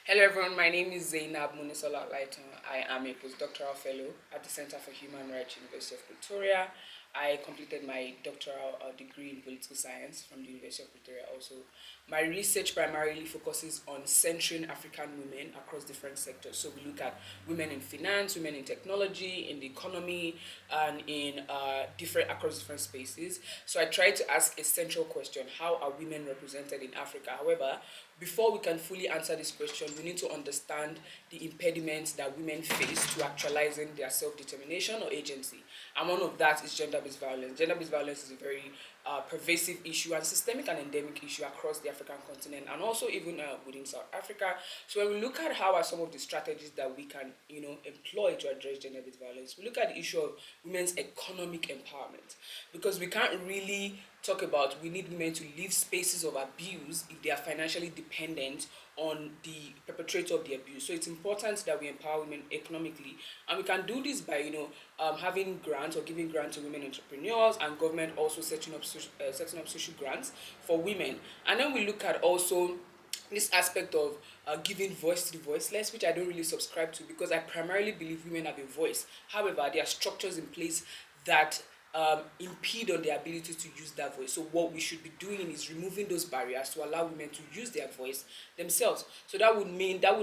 Hello everyone, my name is Zainab Monisola Olaitan. I am a post-doctoral fellow at the Center for Human Rights, University of Pretoria. I completed my doctoral degree in political science from the University of Pretoria also. My research primarily focuses on centering African women across different sectors. So we look at women in finance, women in technology, in the economy, and in across different spaces. So I try to ask a central question: how are women represented in Africa? However, before we can fully answer this question, we need to understand the impediments that women face to actualizing their self-determination or agency. And one of that is gender-based violence. Gender-based violence is a very pervasive issue and systemic and endemic issue across the African continent and also even within South Africa. So when we look at how are some of the strategies that we can, employ to address gender-based violence, we look at the issue of women's economic empowerment, because we can't really talk about we need women to leave spaces of abuse if they are financially dependent on the perpetrator of the abuse. So it's important that we empower women economically, and we can do this by having grants or giving grants to women entrepreneurs, and government also setting up social grants for women. And then we look at also this aspect of giving voice to the voiceless, which I don't really subscribe to, because I primarily believe women have a voice. However, there are structures in place that impede on their ability to use that voice. So what we should be doing is removing those barriers to allow women to use their voice themselves. So that would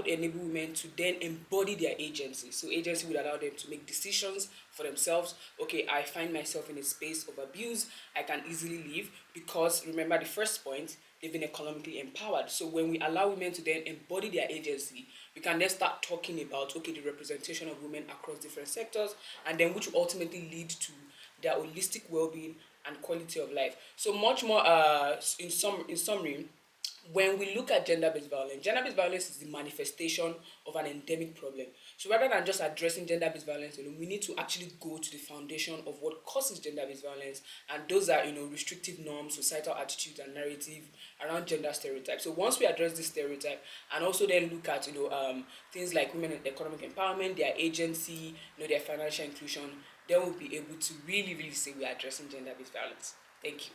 enable women to then embody their agency. So agency would allow them to make decisions for themselves. Okay, I find myself in a space of abuse, I can easily leave, because remember the first point, they've been economically empowered. So when we allow women to then embody their agency, we can then start talking about, okay, the representation of women across different sectors, and then which will ultimately lead to their holistic well-being and quality of life. So much more in summary, when we look at gender-based violence is the manifestation of an endemic problem. So rather than just addressing gender-based violence alone, we need to actually go to the foundation of what causes gender-based violence, and those are restrictive norms, societal attitudes, and narrative around gender stereotypes. So once we address this stereotype and also then look at things like women economic empowerment, their agency, their financial inclusion, then we'll be able to really say we're addressing gender-based violence. Thank you.